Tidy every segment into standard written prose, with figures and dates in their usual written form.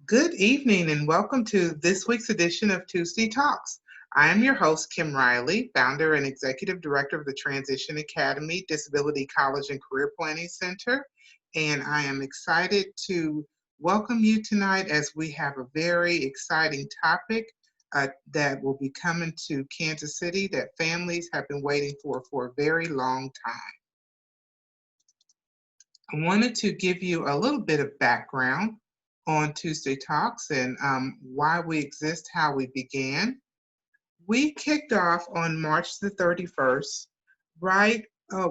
Good evening and welcome to this week's edition of Tuesday Talks. I am your host, Kim Riley, founder and executive director of the Transition Academy Disability College and Career Planning Center. And I am excited to welcome you tonight as we have a very exciting topic that will be coming to Kansas City that families have been waiting for a very long time. I wanted to give you a little bit of background on Tuesday Talks and why we exist, how we began. We kicked off on March the 31st, right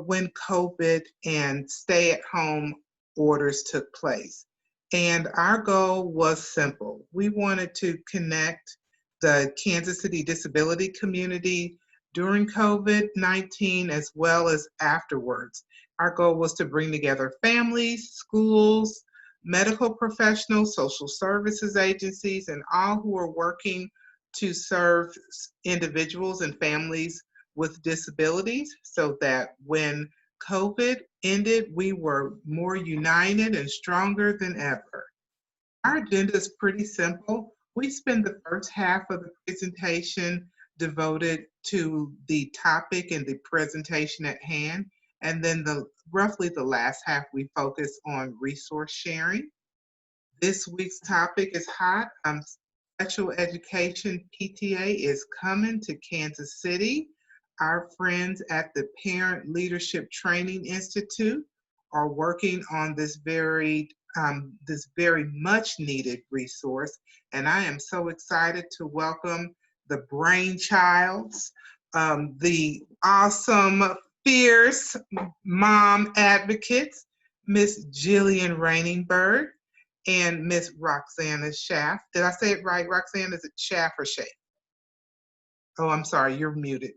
when COVID and stay-at-home orders took place. And our goal was simple. We wanted to connect the Kansas City disability community during COVID-19 as well as afterwards. Our goal was to bring together families, schools, medical professionals, social services agencies, and all who are working to serve individuals and families with disabilities so that when COVID ended, we were more united and stronger than ever. Our agenda is pretty simple. We spend the first half of the presentation devoted to the topic and the presentation at hand. And then roughly the last half, we focus on resource sharing. This week's topic is hot. Special Education PTA is coming to Kansas City. Our friends at the Parent Leadership Training Institute are working on this very much needed resource. And I am so excited to welcome the brainchilds, the awesome, fierce mom advocates, Miss Jillian Rainingbird and Miss Roxanna Shaffe. Did I say it right, Roxanna? Is it Shaffe or Shaffe? Oh, I'm sorry, you're muted.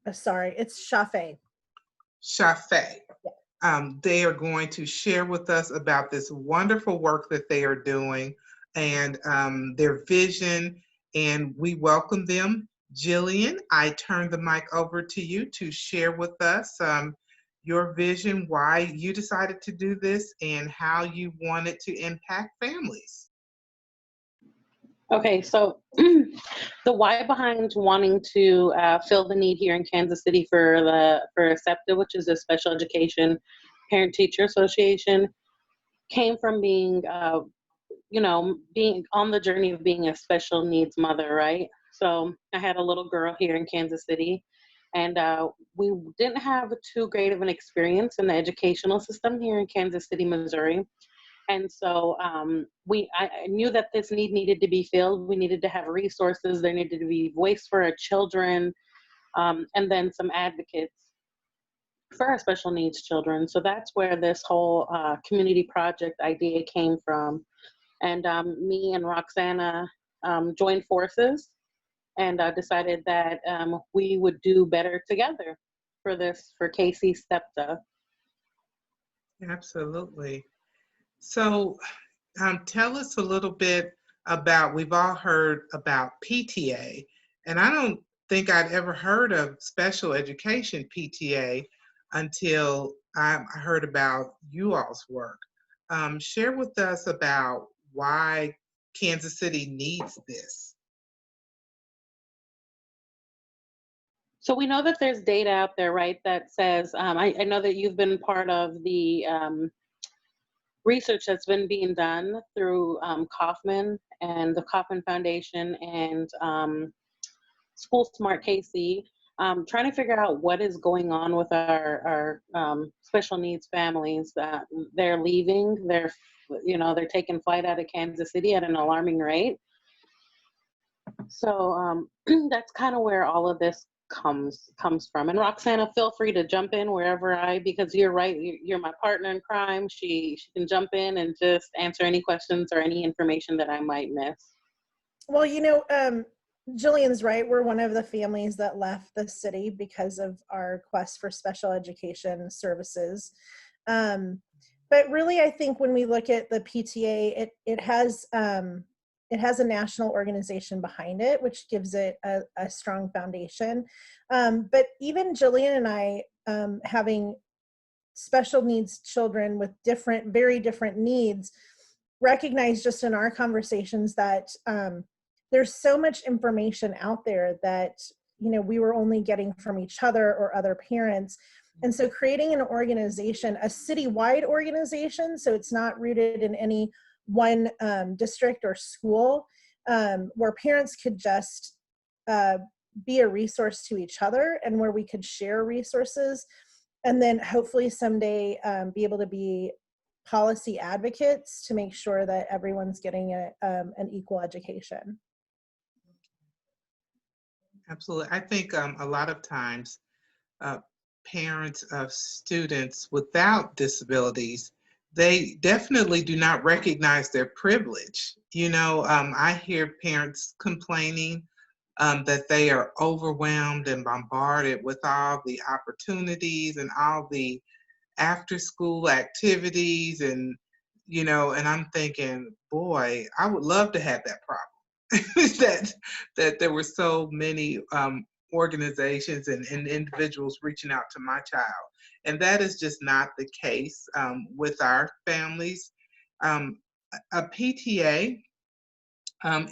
Sorry, it's Shaffe. Shaffe. They are going to share with us about this wonderful work that they are doing and their vision, and we welcome them. Jillian, I turn the mic over to you to share with us your vision, why you decided to do this, and how you wanted to impact families. Okay, so the why behind wanting to fill the need here in Kansas City for SEPTA, which is a Special Education Parent-Teacher Association, came from being, being on the journey of being a special needs mother, right? So I had a little girl here in Kansas City, and we didn't have too great of an experience in the educational system here in Kansas City, Missouri. And so I knew that this need needed to be filled. We needed to have resources. There needed to be voice for our children, and then some advocates for our special needs children. So that's where this whole community project idea came from. And me and Roxanna joined forces and decided that we would do better together for KC SEPTA. Absolutely. So tell us a little bit about, we've all heard about PTA, and I don't think I'd ever heard of Special Education PTA until I heard about you all's work. Share with us about why Kansas City needs this. So we know that there's data out there, right, that says, I know that you've been part of the research that's been being done through Kauffman and the Kauffman Foundation and School Smart KC, trying to figure out what is going on with our special needs families. That they're leaving, they're taking flight out of Kansas City at an alarming rate. So that's kind of where all of this comes from. And Roxanna, feel free to jump in wherever because you're right, you're my partner in crime. She can jump in and just answer any questions or any information that I might miss. Well, Jillian's right. We're one of the families that left the city because of our quest for special education services. But really, I think when we look at the PTA, it has a national organization behind it, which gives it a strong foundation. But even Jillian and I, having special needs children with very different needs, recognize just in our conversations that there's so much information out there that, you know, we were only getting from each other or other parents. And so creating an organization, a citywide organization, so it's not rooted in any one district or school, where parents could just be a resource to each other, and where we could share resources, and then hopefully someday be able to be policy advocates to make sure that everyone's getting an equal education. Absolutely. I think a lot of times parents of students without disabilities, they definitely do not recognize their privilege. You know, I hear parents complaining that they are overwhelmed and bombarded with all the opportunities and all the after school activities, and you know, and I'm thinking, boy, I would love to have that problem. that there were so many organizations and individuals reaching out to my child, and that is just not the case with our families. A PTA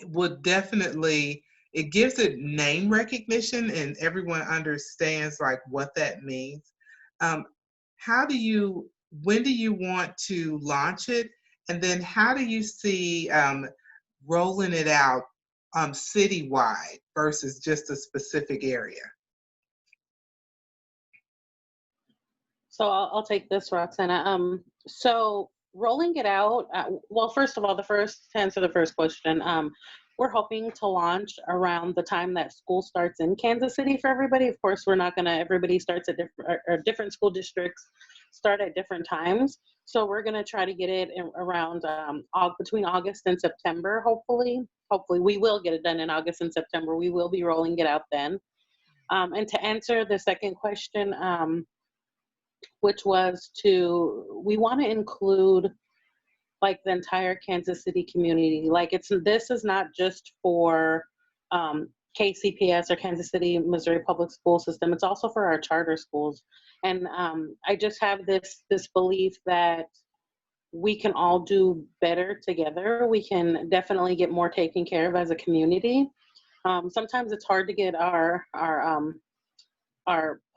would definitely, it gives it name recognition and everyone understands like what that means. How do you, when do you want to launch it? And then how do you see rolling it out citywide versus just a specific area? So I'll take this, Roxanna. So rolling it out, well, first of all, to answer the first question, we're hoping to launch around the time that school starts in Kansas City for everybody. Of course, we're not gonna, everybody starts at different school districts start at different times. So we're gonna try to get it around between August and September, hopefully. Hopefully we will get it done in August and September. We will be rolling it out then. And to answer the second question, which was we want to include like the entire Kansas City community. Like this is not just for KCPS or Kansas City, Missouri Public School System. It's also for our charter schools. And I just have this belief that we can all do better together. We can definitely get more taken care of as a community. Sometimes it's hard to get our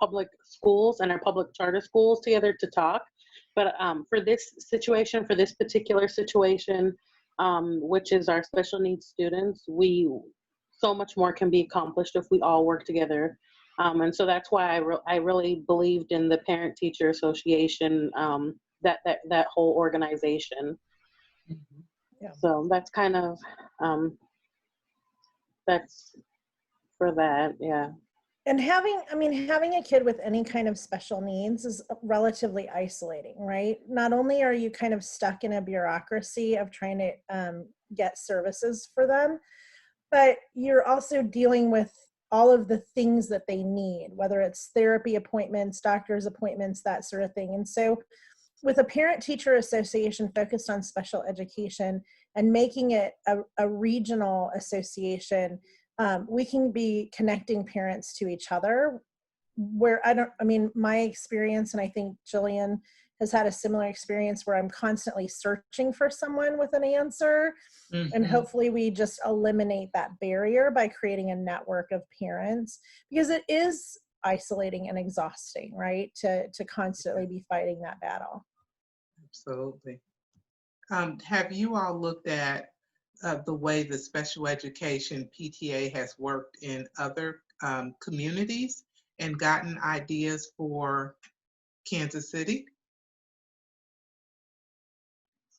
public schools and our public charter schools together to talk. But for this situation, for this particular situation, which is our special needs students, so much more can be accomplished if we all work together. And so that's why I really believed in the Parent Teacher Association, that whole organization. Mm-hmm. Yeah. So that's kind of, that's for that, yeah. And having a kid with any kind of special needs is relatively isolating, right? Not only are you kind of stuck in a bureaucracy of trying to get services for them, but you're also dealing with all of the things that they need, whether it's therapy appointments, doctor's appointments, that sort of thing. And so with a parent-teacher association focused on special education and making it a regional association, we can be connecting parents to each other where my experience, and I think Jillian has had a similar experience, where I'm constantly searching for someone with an answer. Mm-hmm. And hopefully we just eliminate that barrier by creating a network of parents, because it is isolating and exhausting, right? To constantly be fighting that battle. Absolutely. Have you all looked at the way the special education PTA has worked in other communities and gotten ideas for Kansas City?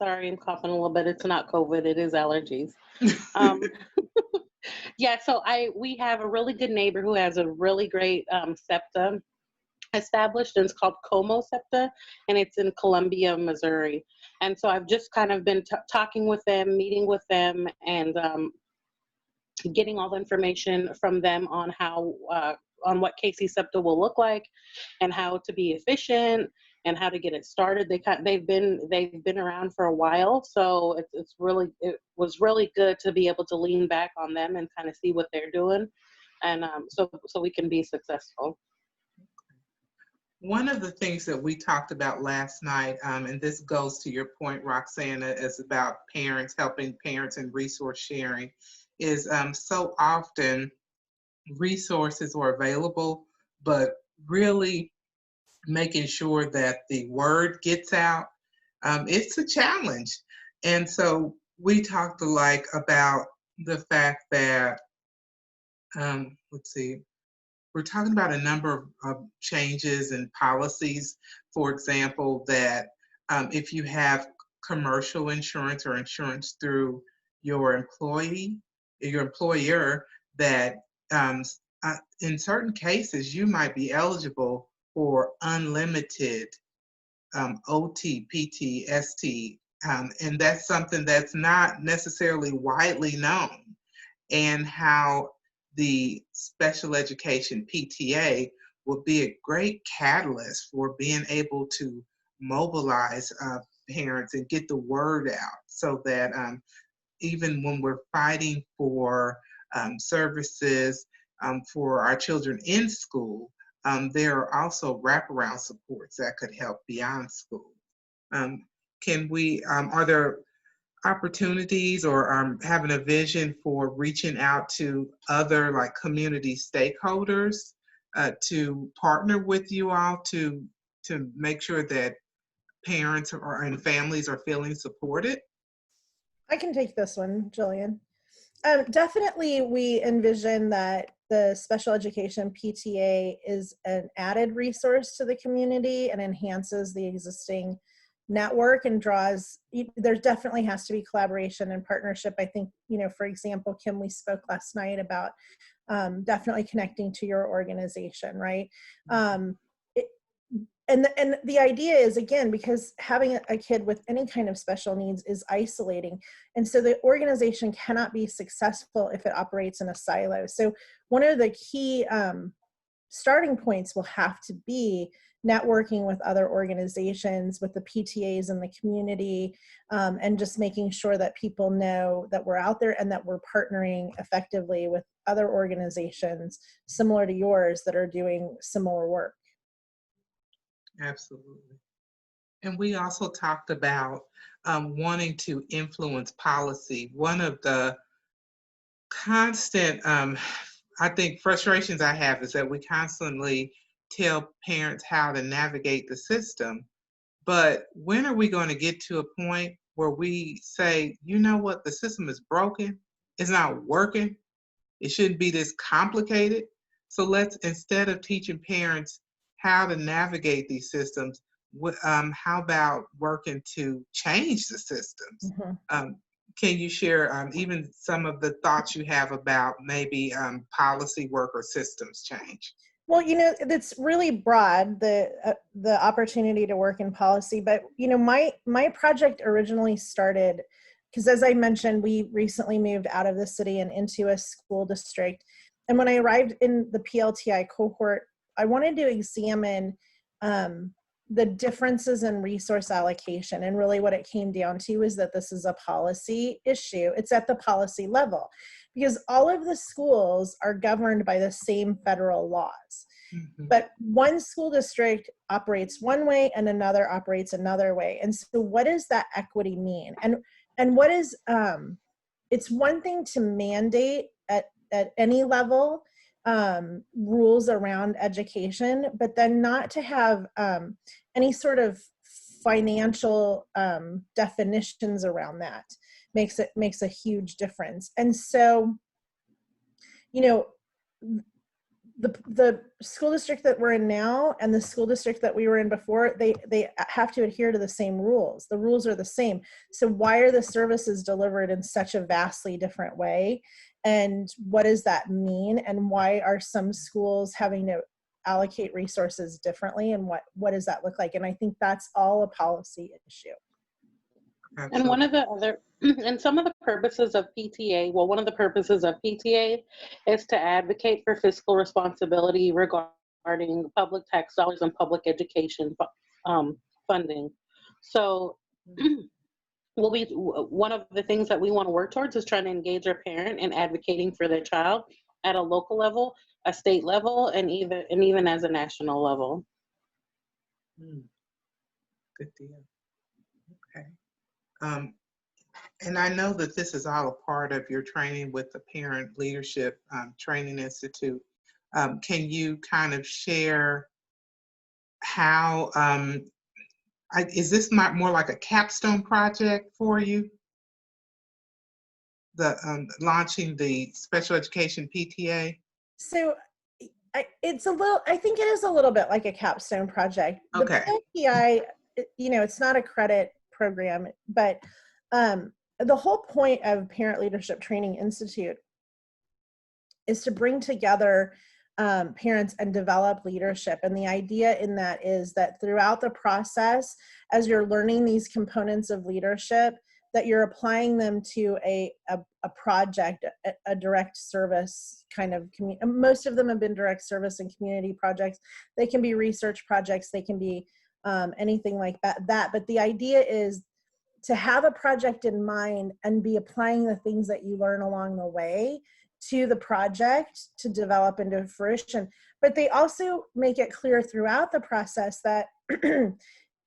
Sorry, I'm coughing a little bit. It's not COVID, it is allergies. Yeah, so we have a really good neighbor who has a really great SEPTA established, and it's called Como SEPTA, and it's in Columbia, Missouri. And so I've just kind of been talking with them, meeting with them, and getting all the information from them on how on what KC SEPTA will look like, and how to be efficient, and how to get it started. They've been around for a while, so it was really good to be able to lean back on them and kind of see what they're doing, and so we can be successful. One of the things that we talked about last night, and this goes to your point, Roxanna, is about parents, helping parents and resource sharing, is so often resources are available, but really making sure that the word gets out, it's a challenge. And so we talked about the fact that, let's see, we're talking about a number of changes and policies. For example, that if you have commercial insurance or insurance through your employer, that um, in certain cases you might be eligible for unlimited OT, PT, ST, and that's something that's not necessarily widely known. And how the Special Education PTA will be a great catalyst for being able to mobilize parents and get the word out, so that even when we're fighting for services for our children in school, there are also wraparound supports that could help beyond school. Um, are there opportunities or having a vision for reaching out to other like community stakeholders to partner with you all to make sure that parents and families are feeling supported? I can take this one, Jillian. Definitely, we envision that the special education PTA is an added resource to the community and enhances the existing network and there definitely has to be collaboration and partnership. I think, for example, Kim, we spoke last night about definitely connecting to your organization, right? And the idea is, again, because having a kid with any kind of special needs is isolating. And so the organization cannot be successful if it operates in a silo. So one of the key starting points will have to be networking with other organizations, with the PTAs in the community, and just making sure that people know that we're out there and that we're partnering effectively with other organizations similar to yours that are doing similar work. Absolutely. And we also talked about wanting to influence policy. One of the constant, I think, frustrations I have is that we constantly tell parents how to navigate the system. But when are we going to get to a point where we say, you know what, the system is broken, it's not working, it shouldn't be this complicated. So let's, instead of teaching parents how to navigate these systems, how about working to change the systems? Mm-hmm. Can you share even some of the thoughts you have about maybe policy work or systems change? Well, it's really broad, the opportunity to work in policy. But my project originally started because, as I mentioned, we recently moved out of the city and into a school district. And when I arrived in the PLTI cohort, I wanted to examine the differences in resource allocation. And really what it came down to is that this is a policy issue. It's at the policy level, because all of the schools are governed by the same federal laws. Mm-hmm. But one school district operates one way and another operates another way. And so what does that equity mean? And what is, it's one thing to mandate at any level rules around education, but then not to have any sort of financial definitions around that makes a huge difference. And so, the school district that we're in now and the school district that we were in before, they have to adhere to the same rules. The rules are the same. So why are the services delivered in such a vastly different way? And what does that mean? And why are some schools having to allocate resources differently? And what does that look like? And I think that's all a policy issue. And one of the other, and some of the purposes of PTA, well, one of the purposes of PTA is to advocate for fiscal responsibility regarding public tax dollars and public education funding. So one of the things that we want to work towards is trying to engage our parent in advocating for their child at a local level, a state level, and even as a national level. Mm, good deal. Okay. And I know that this is all a part of your training with the Parent Leadership Training Institute. Can you kind of share how, is this more like a capstone project for you? The launching the Special Education PTA? So it's a little, I think it is a little bit like a capstone project. The Okay. PTA, it's not a credit program, but the whole point of Parent Leadership Training Institute is to bring together parents and develop leadership. And the idea in that is that throughout the process, as you're learning these components of leadership, that you're applying them to a project, a direct service kind of community. Most of them have been direct service and community projects. They can be research projects. They can be anything like that. But the idea is to have a project in mind and be applying the things that you learn along the way to the project to develop into fruition. But they also make it clear throughout the process that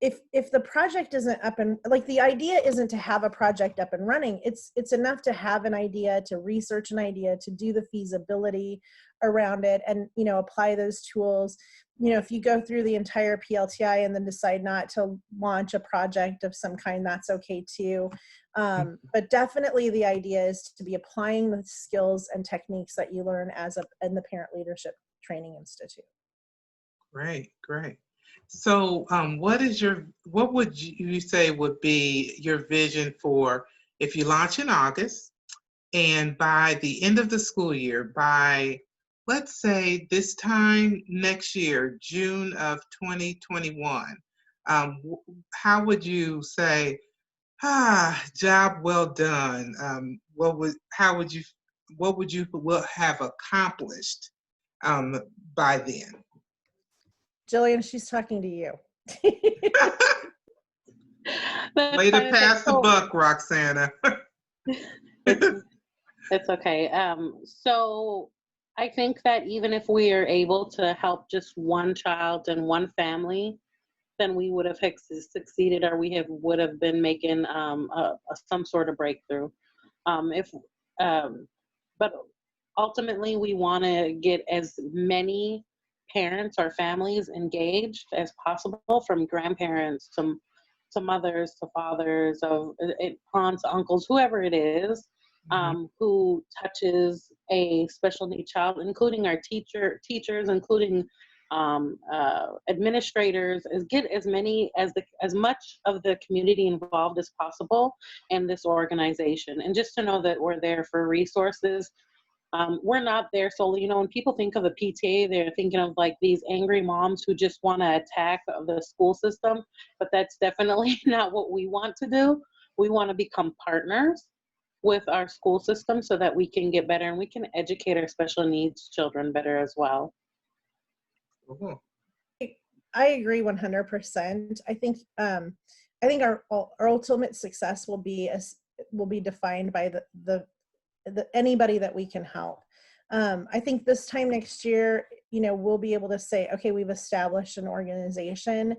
if the project isn't up and, like, the idea isn't to have a project up and running, it's enough to have an idea, to research an idea, to do the feasibility around it, and apply those tools. If you go through the entire PLTI and then decide not to launch a project of some kind, that's okay too. But definitely the idea is to be applying the skills and techniques that you learn in the Parent Leadership Training Institute. Great, great. So what would you say would be your vision for if you launch in August and by the end of the school year, by let's say this time next year, June of 2021, how would you say, job well done? What would you have accomplished by then? Jillian, she's talking to you. Way to pass the buck, Roxanna. It's okay. So I think that even if we are able to help just one child and one family, then we would have succeeded, or would have been making some sort of breakthrough. But ultimately, we want to get as many parents or families engaged as possible, from grandparents to mothers to fathers, of aunts, uncles, whoever it is, who touches a special need child, including our teachers, including administrators, get as much of the community involved as possible in this organization. And just to know that we're there for resources. We're not there solely, when people think of the PTA, they're thinking of like these angry moms who just want to attack the school system, but that's definitely not what we want to do. We want to become partners with our school system so that we can get better and we can educate our special needs children better as well. I agree 100%. I think our ultimate success will be defined by the anybody that we can help. I think this time next year, we'll be able to say, okay, we've established an organization,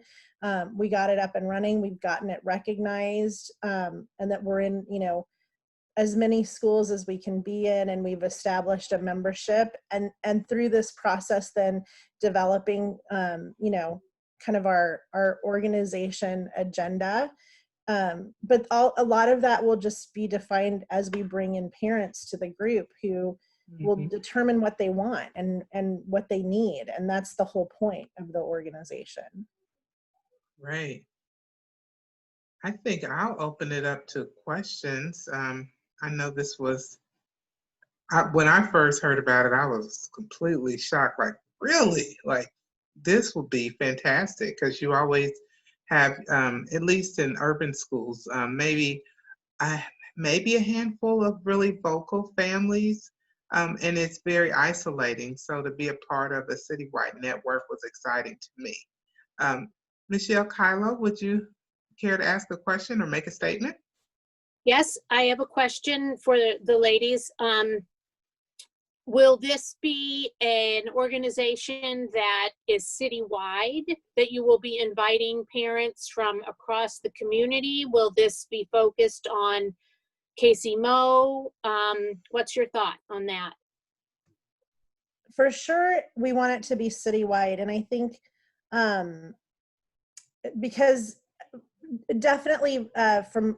we got it up and running, we've gotten it recognized, and that we're in, as many schools as we can be in, and we've established a membership, and through this process, then developing, kind of our organization agenda. But a lot of that will just be defined as we bring in parents to the group who will determine what they want and what they need. And that's the whole point of the organization. Right. I think I'll open it up to questions. I know this was, when I first heard about it, I was completely shocked. Like, really? Like, this would be fantastic, because you always have, at least in urban schools, maybe a handful of really vocal families, and it's very isolating. So to be a part of a citywide network was exciting to me. Michelle Kylo, would you care to ask a question or make a statement? Yes, I have a question for the ladies. Will this be an organization that is citywide, that you will be inviting parents from across the community? Will this be focused on Casey Mo? What's your thought on that? For sure, we want it to be citywide. And I think because definitely from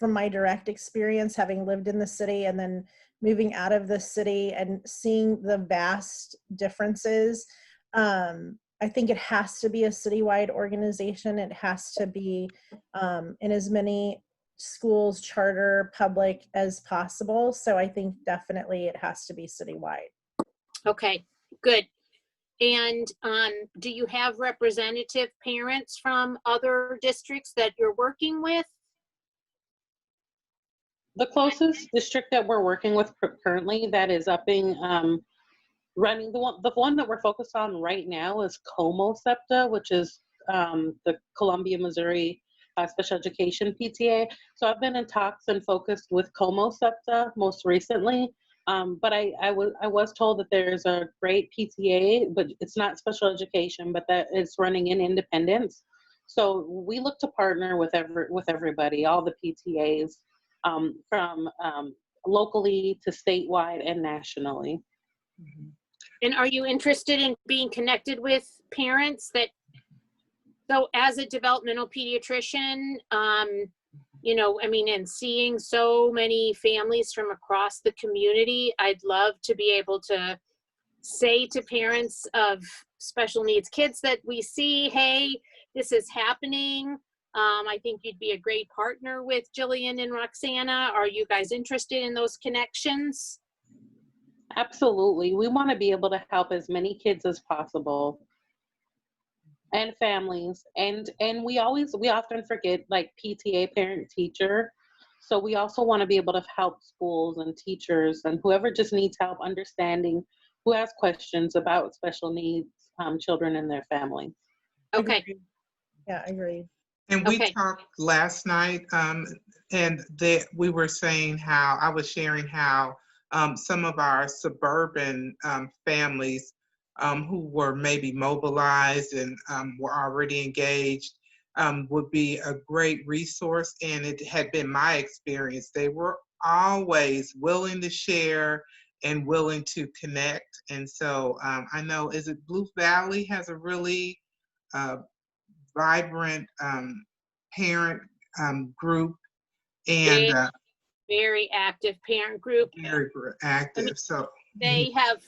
my direct experience, having lived in the city and then moving out of the city and seeing the vast differences, I think it has to be a citywide organization. It has to be in as many schools, charter, public as possible. So I think definitely it has to be citywide. Okay, good. And do you have representative parents from other districts that you're working with? The closest district that we're working with currently that is running, the one that we're focused on right now is Como SEPTA, which is the Columbia, Missouri Special Education PTA. So I've been in talks and focused with Como SEPTA most recently. But I was told that there's a great PTA, but it's not special education, but that it's running in Independence. So we look to partner with everybody, all the PTAs, from locally to statewide and nationally. And are you interested in being connected with parents that, so as a developmental pediatrician, you know, I mean, and seeing so many families from across the community, I'd love to be able to say to parents of special needs kids that we see, hey, this is happening. I think you'd be a great partner with Jillian and Roxanna. Are you guys interested in those connections? Absolutely. We want to be able to help as many kids as possible and families. And we often forget, like, PTA, parent teacher. So we also want to be able to help schools and teachers and whoever just needs help understanding, who has questions about special needs children and their families. Okay. Yeah, I agree. And we Okay. talked last night, and we were saying how, I was sharing how some of our suburban families who were maybe mobilized and were already engaged would be a great resource. And it had been my experience. They were always willing to share and willing to connect. And so I know, is it Blue Valley has a really vibrant parent group, and Very active parent group. very active. I mean, So they have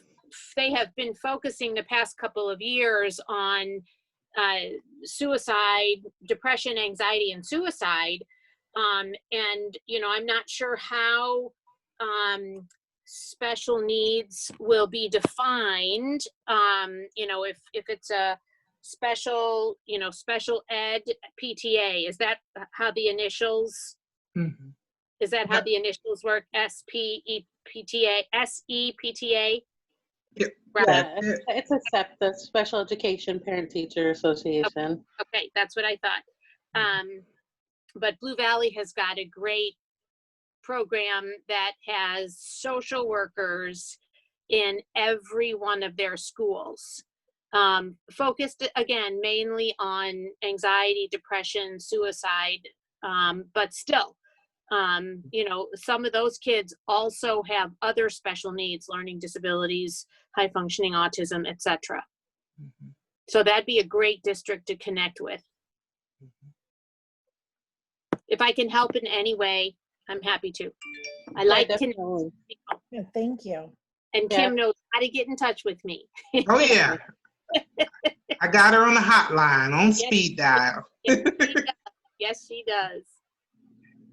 been focusing the past couple of years on suicide, depression, anxiety, and suicide. And, you know, I'm not sure how special needs will be defined. You know, if it's a special, you know, special ed PTA, is that how the initials, is that how the initials work? SEPTA? Yep. Yeah, it's a SEPTA, Special Education Parent Teacher Association. Okay, that's what I thought. But Blue Valley has got a great program that has social workers in every one of their schools, focused again mainly on anxiety, depression, suicide, but still, you know, some of those kids also have other special needs, learning disabilities, high functioning autism, etc. So that'd be a great district to connect with. If I can help in any way, I'm happy to. I like to. Yeah, thank you. And Kim knows how to get in touch with me. Oh yeah, I got her on the hotline on speed dial. Yes, she does.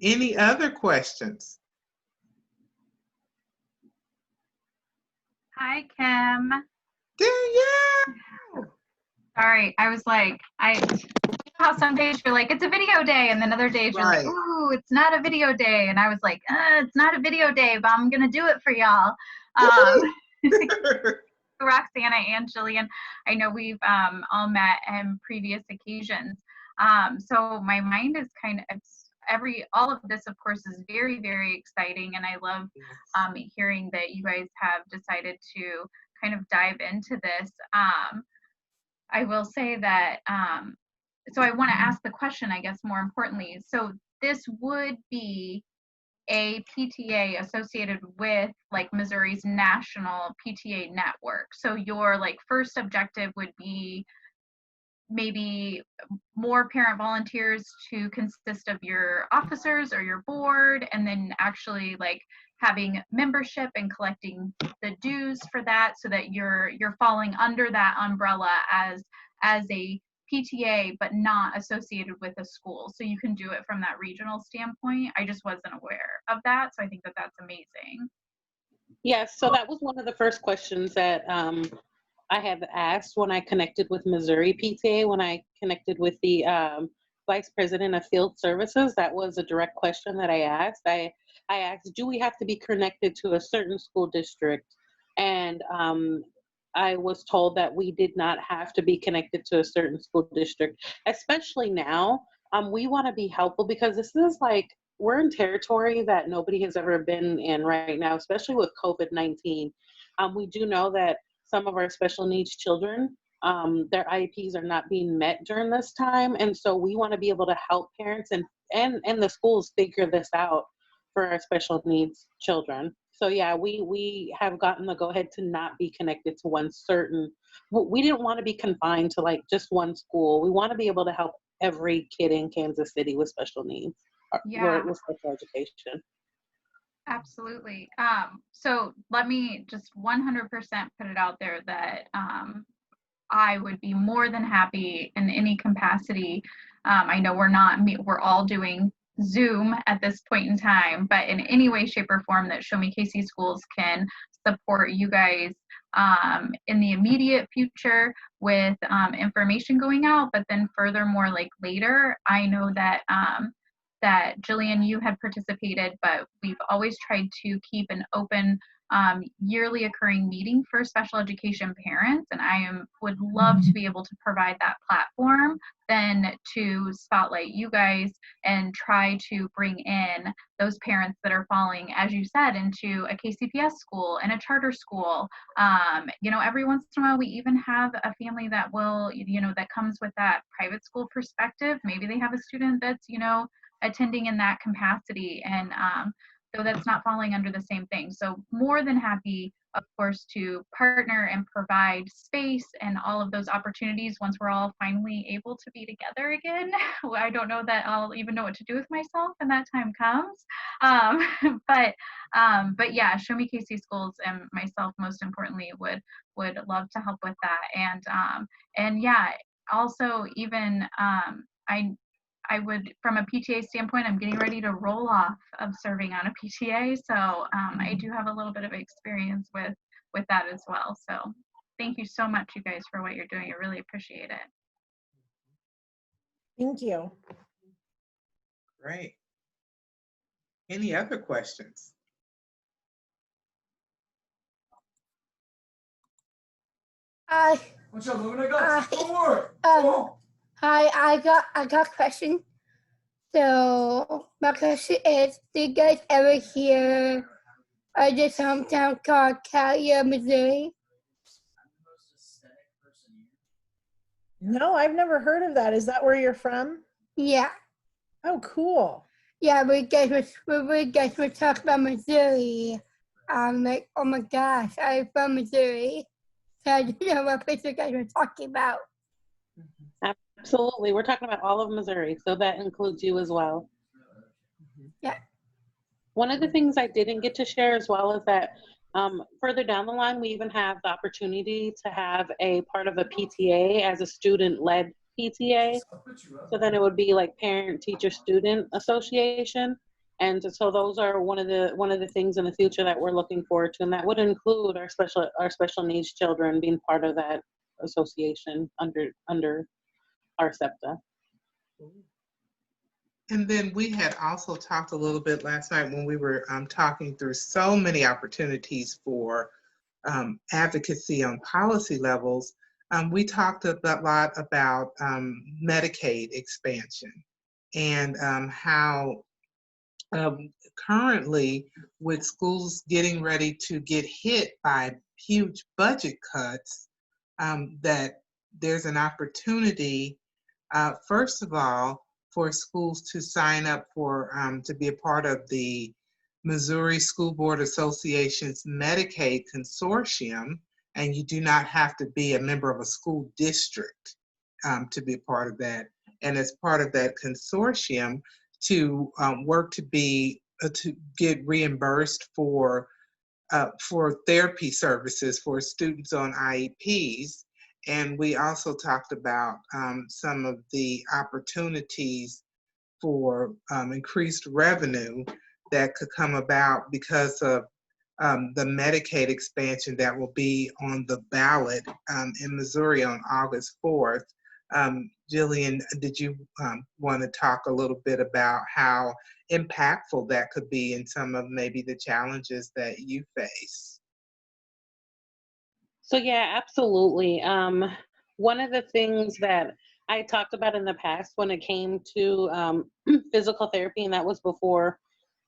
Any other questions? Hi, Kim. Danielle. Sorry, I was like, you know how some days you're like, it's a video day, and then other days you're like, ooh, it's not a video day. And I was like, it's not a video day, but I'm gonna do it for y'all. Roxanna and Jillian, I know we've all met in previous occasions. So my mind is all of this, of course, is very, very exciting. And I love hearing that you guys have decided to kind of dive into this. I will say that, so I want to ask the question, I guess, more importantly. So this would be a PTA associated with like Missouri's national PTA network. So your like first objective would be maybe more parent volunteers to consist of your officers or your board, and then actually like having membership and collecting the dues for that, so that you're falling under that umbrella as a PTA, but not associated with a school. So you can do it from that regional standpoint. I just wasn't aware of that, so I think that that's amazing. Yes, so that was one of the first questions that I have asked when I connected with Missouri PTA, when I connected with the Vice President of Field Services. That was a direct question that I asked. I asked, do we have to be connected to a certain school district? And I was told that we did not have to be connected to a certain school district, especially now. We want to be helpful because this is like, we're in territory that nobody has ever been in right now, especially with COVID-19. We do know that some of our special needs children, their IEPs are not being met during this time. And so we want to be able to help parents and the schools figure this out for our special needs children. So yeah, we have gotten the go ahead to not be connected to one certain, we didn't want to be confined to like just one school. We want to be able to help every kid in Kansas City with special needs, with special education. Absolutely. So let me just 100% put it out there that I would be more than happy in any capacity. I know we're all doing Zoom at this point in time, but in any way, shape, or form that Show Me KC Schools can support you guys in the immediate future with information going out, but then furthermore, like later, I know that that Jillian, you had participated, but we've always tried to keep an open yearly occurring meeting for special education parents, and I would love to be able to provide that platform then to spotlight you guys and try to bring in those parents that are falling, as you said, into a KCPS school and a charter school. Every once in a while we even have a family that will, that comes with that private school perspective. Maybe they have a student that's, attending in that capacity, and though that's not falling under the same thing. So more than happy, of course, to partner and provide space and all of those opportunities once we're all finally able to be together again. I don't know that I'll even know what to do with myself when that time comes. But yeah, Show Me KC Schools and myself, most importantly, would love to help with that. And yeah, also even I would, from a PTA standpoint, I'm getting ready to roll off of serving on a PTA. So I do have a little bit of experience with that as well. So thank you so much, you guys, for what you're doing. I really appreciate it. Thank you. Great. Any other questions? Hi, I got a question. So my question is, did you guys ever hear of this hometown called Calia, Missouri? No, I've never heard of that. Is that where you're from? Yeah. Oh, cool. Yeah, we guys were talking about Missouri. I'm like, oh my gosh, I'm from Missouri. So I didn't know what place you guys were talking about. Absolutely. We're talking about all of Missouri, so that includes you as well. Yeah. One of the things I didn't get to share as well is that further down the line, we even have the opportunity to have a part of a PTA as a student-led PTA. So then it would be like parent, teacher, student association. And so those are one of the things in the future that we're looking forward to, and that would include our special needs children being part of that association under our SEPTA. And then we had also talked a little bit last night when we were talking through so many opportunities for advocacy on policy levels. We talked a lot about Medicaid expansion. and how currently, with schools getting ready to get hit by huge budget cuts, that there's an opportunity, first of all, for schools to sign up for to be a part of the Missouri School Board Association's Medicaid consortium, and you do not have to be a member of a school district to be a part of that. And as part of that consortium, to work to be to get reimbursed for therapy services for students on IEPs. And we also talked about some of the opportunities for increased revenue that could come about because of the Medicaid expansion that will be on the ballot in Missouri on August 4th. Jillian, did you want to talk a little bit about how impactful that could be in some of maybe the challenges that you face? So yeah, absolutely. One of the things that I talked about in the past when it came to physical therapy, and that was before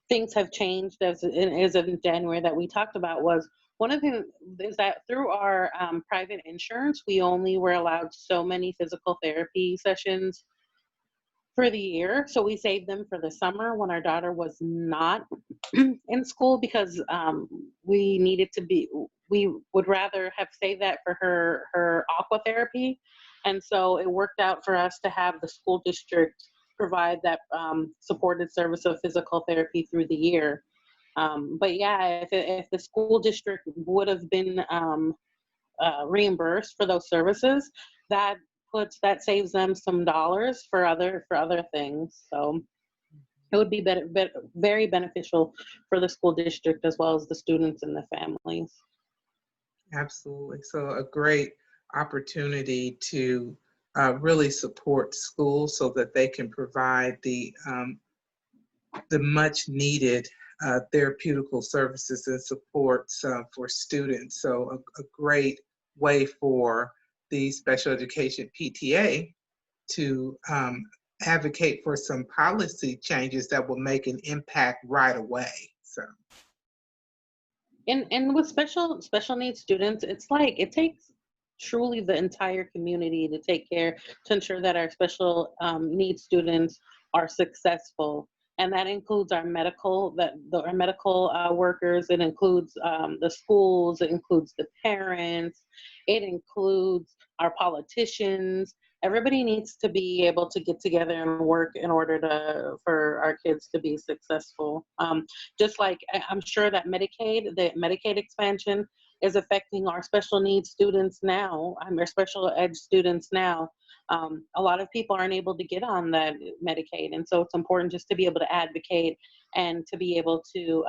things have changed as of January that we talked about, was one of the things is that through our private insurance, we only were allowed so many physical therapy sessions for the year. So we saved them for the summer when our daughter was not in school, because we would rather have saved that for her aqua therapy. And so it worked out for us to have the school district provide that supported service of physical therapy through the year. But yeah, if the school district would have been reimbursed for those services, that saves them some dollars for other things. So it would be very beneficial for the school district as well as the students and the families. Absolutely. So a great opportunity to really support schools so that they can provide the much needed therapeutical services and supports for students. So a great way for the Special Education PTA to advocate for some policy changes that will make an impact right away. So. And with special needs students, it's like it takes truly the entire community to take care to ensure that our special needs students are successful, and that includes our medical workers. It includes the schools. It includes the parents. It includes our politicians. Everybody needs to be able to get together and work in order for our kids to be successful. Just like I'm sure that the Medicaid expansion is affecting our special needs students now, our special ed students now. A lot of people aren't able to get on that Medicaid, and so it's important just to be able to advocate and to be able to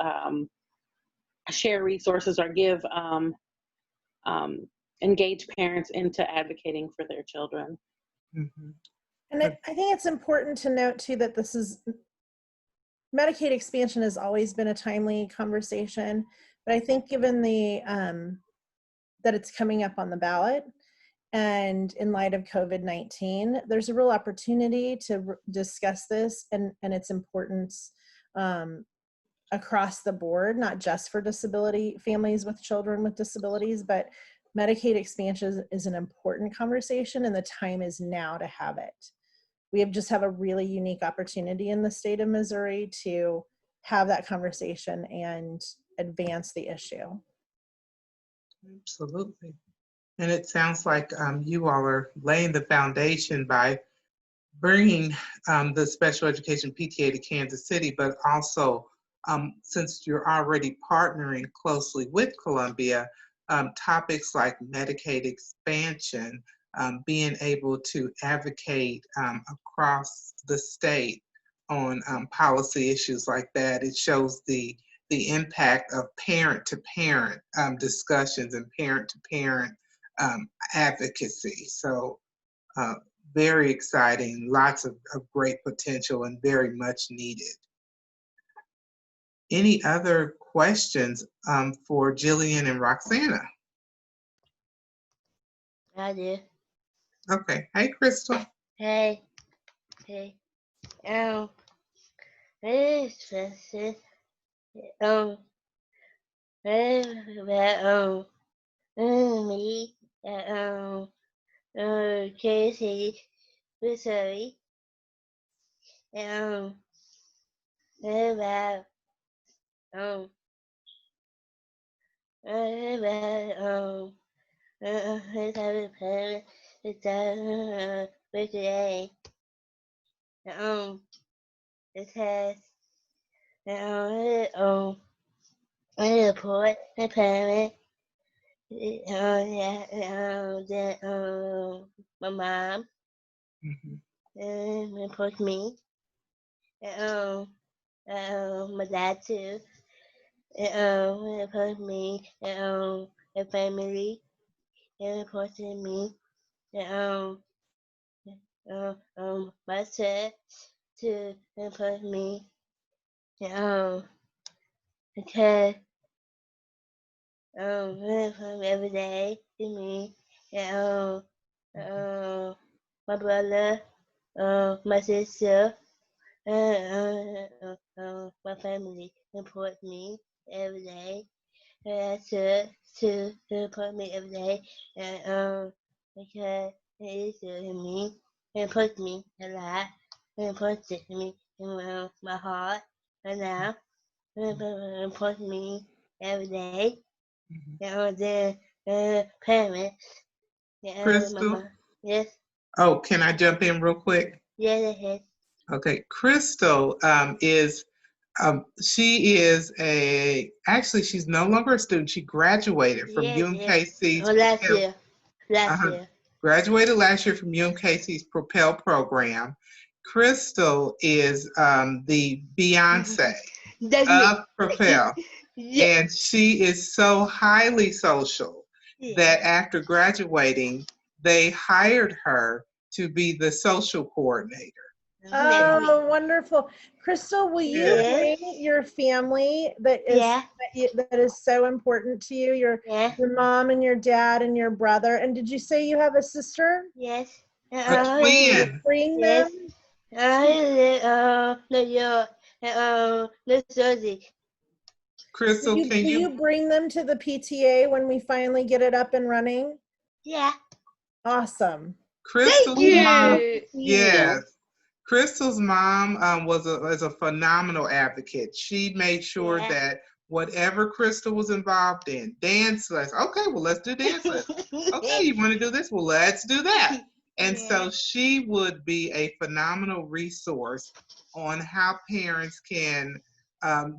share resources or engage parents into advocating for their children. Mm-hmm. And I think it's important to note too that Medicaid expansion has always been a timely conversation, but I think given that it's coming up on the ballot, and in light of COVID-19, there's a real opportunity to discuss this and its importance across the board, not just for families with children with disabilities, but Medicaid expansion is an important conversation, and the time is now to have it. We just have a really unique opportunity in the state of Missouri to have that conversation and advance the issue. Absolutely. And it sounds like you all are laying the foundation by bringing the Special Education PTA to Kansas City, but also since you're already partnering closely with Columbia, topics like Medicaid expansion, being able to advocate across the state on policy issues like that, it shows the impact of parent-to-parent discussions and parent-to-parent advocacy. So very exciting, lots of great potential and very much needed. Any other questions for Jillian and Roxanna? I do. Okay. Hey, Crystal. Hey. Hey. Very special. Um, very, me, Casey, Missouri, um, about, um, about, let's have a plan, it's, for today, um, it has, I report the parent, my mom, report me, um, my dad too, report me, the family, reporting me, my church to report me, because from every day to me, my brother, my sister, my family report me every day. To report me every day, because it is to me, report me a lot, report me in my heart, and now report me every day. The parents, Crystal? mama. Yes, Oh, can I jump in real quick? yes. Okay, Crystal she is actually she's no longer a student. She graduated from Yes. UMKC's Oh, last Propel. year. Last Uh-huh. year. Graduated last year from UMKC's Propel program. Crystal is the Beyonce That's me. of Propel. Yes. And she is so highly social that Yes. after graduating, they hired her to be the social coordinator. That's me. Oh, wonderful. Crystal, will you Yeah. bring Yes. your family Yeah. that is so important to you, Yeah. your mom and your dad and your brother? And did you say you have a sister? Yes. A twin. Bring Yes. them. New York, New Jersey. Crystal, can Will you you? bring them to the PTA when we finally get it up and running? Yeah. Awesome. Crystal's Thank mom, you. Yeah. yes. Crystal's mom was a phenomenal advocate. She made sure Yeah. that whatever Crystal was involved in, dance lessons. Okay, well, let's do dance lessons. Okay, you want to do this? Well, let's do that. And so she would be a phenomenal resource on how parents can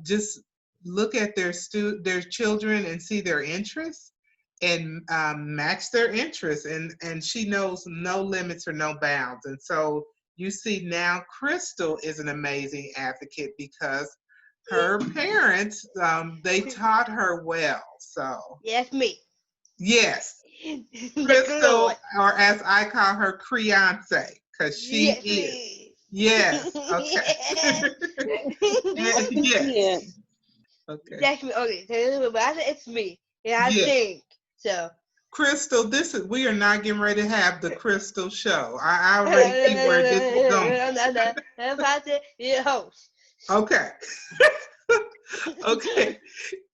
just look at their children and see their interests and match their interests. And she knows no limits or no bounds. And so you see now Crystal is an amazing advocate because her parents, they taught her well. So Yes, me. yes, The Crystal, Lord. or as I call her, Creonce, because she Yes, is. me. Yes, okay. I can see Yes, it. okay. That's me. Okay, so it's me. And I Yes. think so. Crystal, we are not getting ready to have the Crystal show. I already see where this is going. I'm about to be a host. Okay. Okay.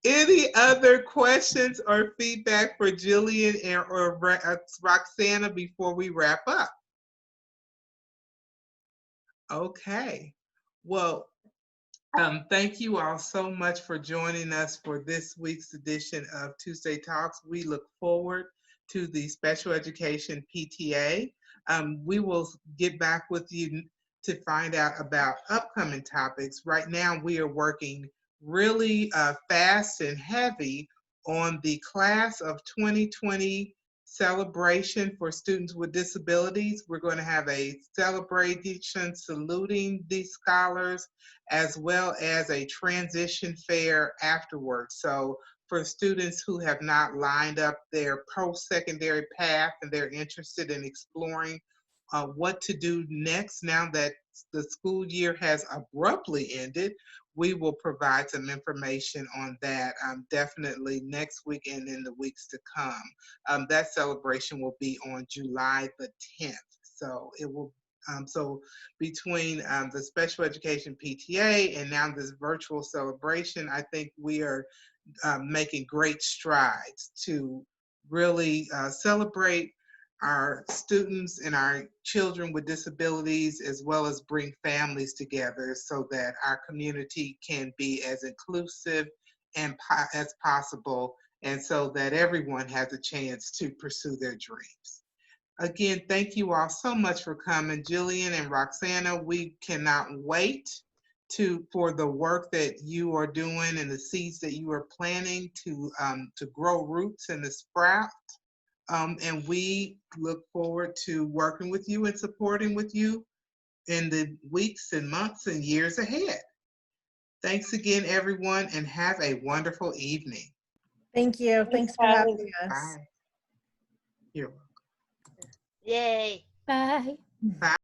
Any other questions or feedback for Jillian or Roxanna before we wrap up? Okay. Well, thank you all so much for joining us for this week's edition of Tuesday Talks. We look forward to the Special Education PTA. We will get back with you to find out about upcoming topics. Right now, we are working really fast and heavy on the class of 2020 celebration for students with disabilities. We're going to have a celebration saluting these scholars, as well as a transition fair afterwards. So for students who have not lined up their post-secondary path and they're interested in exploring what to do next now that the school year has abruptly ended, we will provide some information on that definitely next week and in the weeks to come. That celebration will be on July the 10th. So it will So between the Special Education PTA and now this virtual celebration, I think we are making great strides to really celebrate our students and our children with disabilities, as well as bring families together so that our community can be as inclusive and as possible, and so that everyone has a chance to pursue their dreams. Again, thank you all so much for coming. Jillian and Roxanna, we cannot wait for the work that you are doing and the seeds that you are planting to grow roots and to sprout. And we look forward to working with you and supporting with you in the weeks and months and years ahead. Thanks again, everyone, and have a wonderful evening. Thank you. Thanks for having us. Bye. You're welcome. Yay. Bye. Bye.